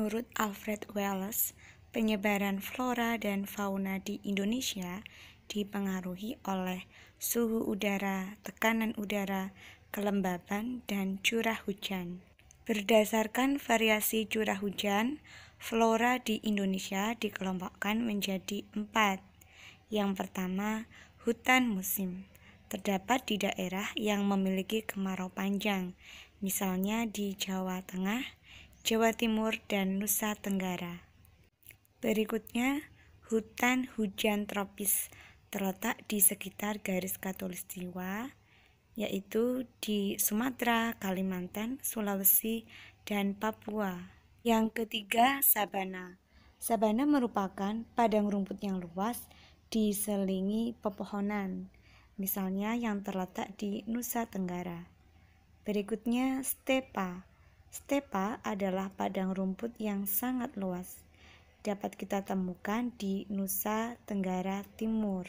Menurut Alfred Wallace, penyebaran flora dan fauna di Indonesia dipengaruhi oleh suhu udara, tekanan udara, kelembaban, dan curah hujan. Berdasarkan variasi curah hujan, flora di Indonesia dikelompokkan menjadi 4. Yang pertama, hutan musim. Terdapat di daerah yang memiliki kemarau panjang, misalnya di Jawa Tengah, Jawa Timur, dan Nusa Tenggara. Berikutnya, hutan hujan tropis terletak di sekitar garis khatulistiwa, yaitu di Sumatera, Kalimantan, Sulawesi, dan Papua. Yang ketiga, sabana. Sabana merupakan padang rumput yang luas diselingi pepohonan, misalnya yang terletak di Nusa Tenggara. Berikutnya, stepa. Stepa adalah padang rumput yang sangat luas. Dapat kita temukan di Nusa Tenggara Timur.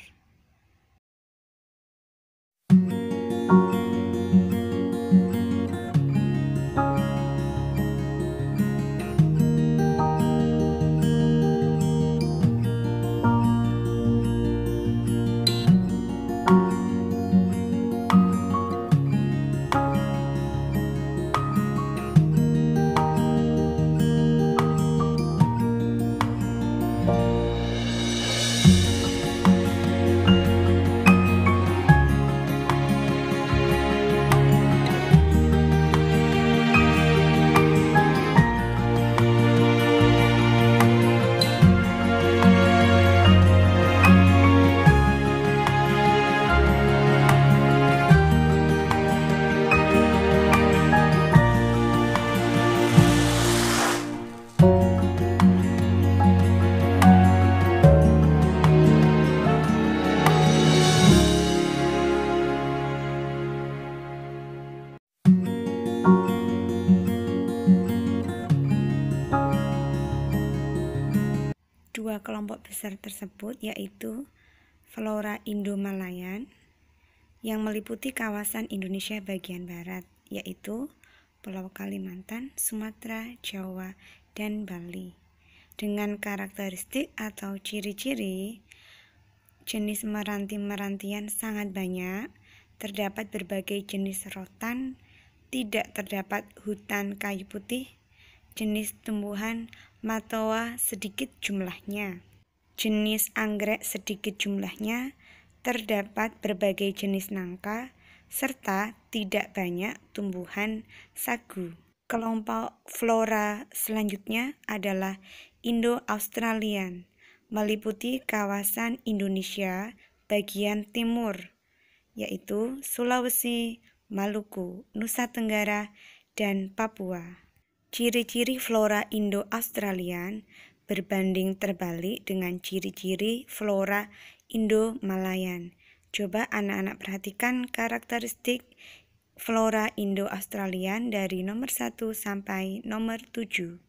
Dua kelompok besar tersebut yaitu flora Indo-Malayan yang meliputi kawasan Indonesia bagian barat, yaitu Pulau Kalimantan, Sumatera, Jawa, dan Bali. Dengan karakteristik atau ciri-ciri, jenis meranti-merantian sangat banyak, terdapat berbagai jenis rotan, tidak terdapat hutan kayu putih, jenis tumbuhan matoa sedikit jumlahnya, jenis anggrek sedikit jumlahnya, terdapat berbagai jenis nangka, serta tidak banyak tumbuhan sagu. Kelompok flora selanjutnya adalah Indo-Australian, meliputi kawasan Indonesia bagian timur, yaitu Sulawesi, Maluku, Nusa Tenggara, dan Papua. Ciri-ciri flora Indo-Australian berbanding terbalik dengan ciri-ciri flora Indo-Malayan. Coba anak-anak perhatikan karakteristik flora Indo-Australian dari nomor 1 sampai nomor 7.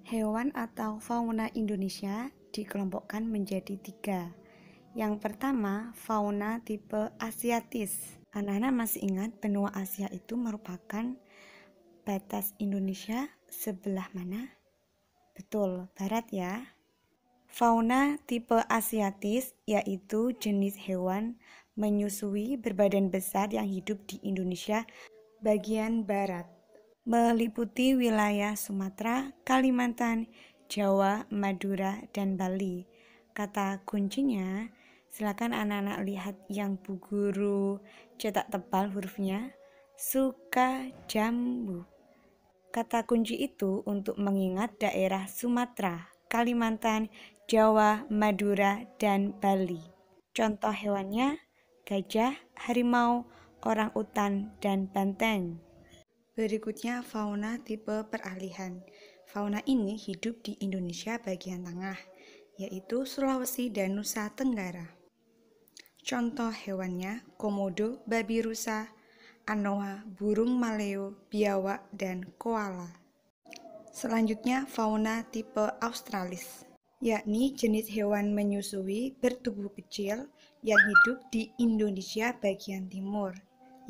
Hewan atau fauna Indonesia dikelompokkan menjadi 3. Yang pertama, fauna tipe Asiatis. Anak-anak masih ingat benua Asia itu merupakan batas Indonesia sebelah mana? Betul, barat ya. Fauna tipe Asiatis yaitu jenis hewan menyusui berbadan besar yang hidup di Indonesia bagian barat, meliputi wilayah Sumatera, Kalimantan, Jawa, Madura, dan Bali. Kata kuncinya, silakan anak-anak lihat yang Bu Guru cetak tebal hurufnya, Sukajambu. Kata kunci itu untuk mengingat daerah Sumatera, Kalimantan, Jawa, Madura, dan Bali. Contoh hewannya, gajah, harimau, orang utan, dan banteng. Berikutnya fauna tipe peralihan. Fauna ini hidup di Indonesia bagian tengah, yaitu Sulawesi dan Nusa Tenggara. Contoh hewannya komodo, babi rusa, anoa, burung maleo, biawak, dan koala. Selanjutnya fauna tipe australis, yakni jenis hewan menyusui bertubuh kecil yang hidup di Indonesia bagian timur,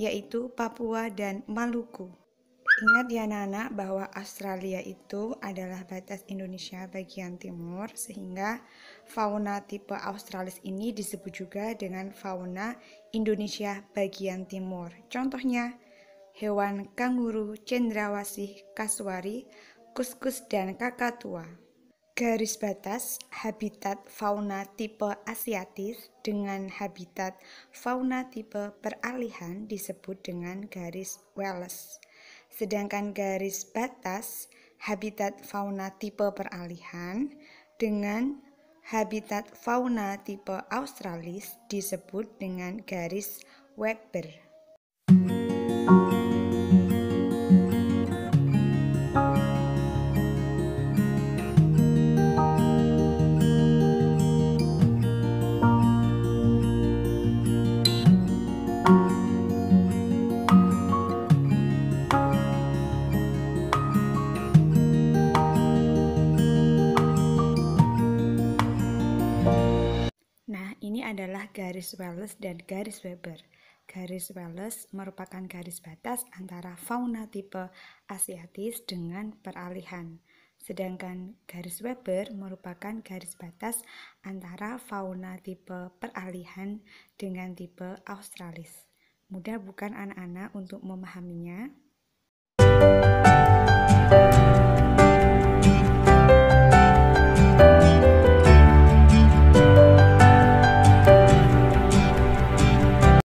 yaitu Papua dan Maluku. Ingat ya anak-anak bahwa Australia itu adalah batas Indonesia bagian timur, sehingga fauna tipe australis ini disebut juga dengan fauna Indonesia bagian timur. Contohnya hewan kanguru, cendrawasih, kasuari, kuskus, dan kakatua. Garis batas habitat fauna tipe asiatis dengan habitat fauna tipe peralihan disebut dengan garis Wallace. Sedangkan garis batas habitat fauna tipe peralihan dengan habitat fauna tipe australis disebut dengan garis Weber. Nah, ini adalah garis Wallace dan garis Weber. Garis Wallace merupakan garis batas antara fauna tipe asiatis dengan peralihan. Sedangkan garis Weber merupakan garis batas antara fauna tipe peralihan dengan tipe australis. Mudah bukan anak-anak untuk memahaminya?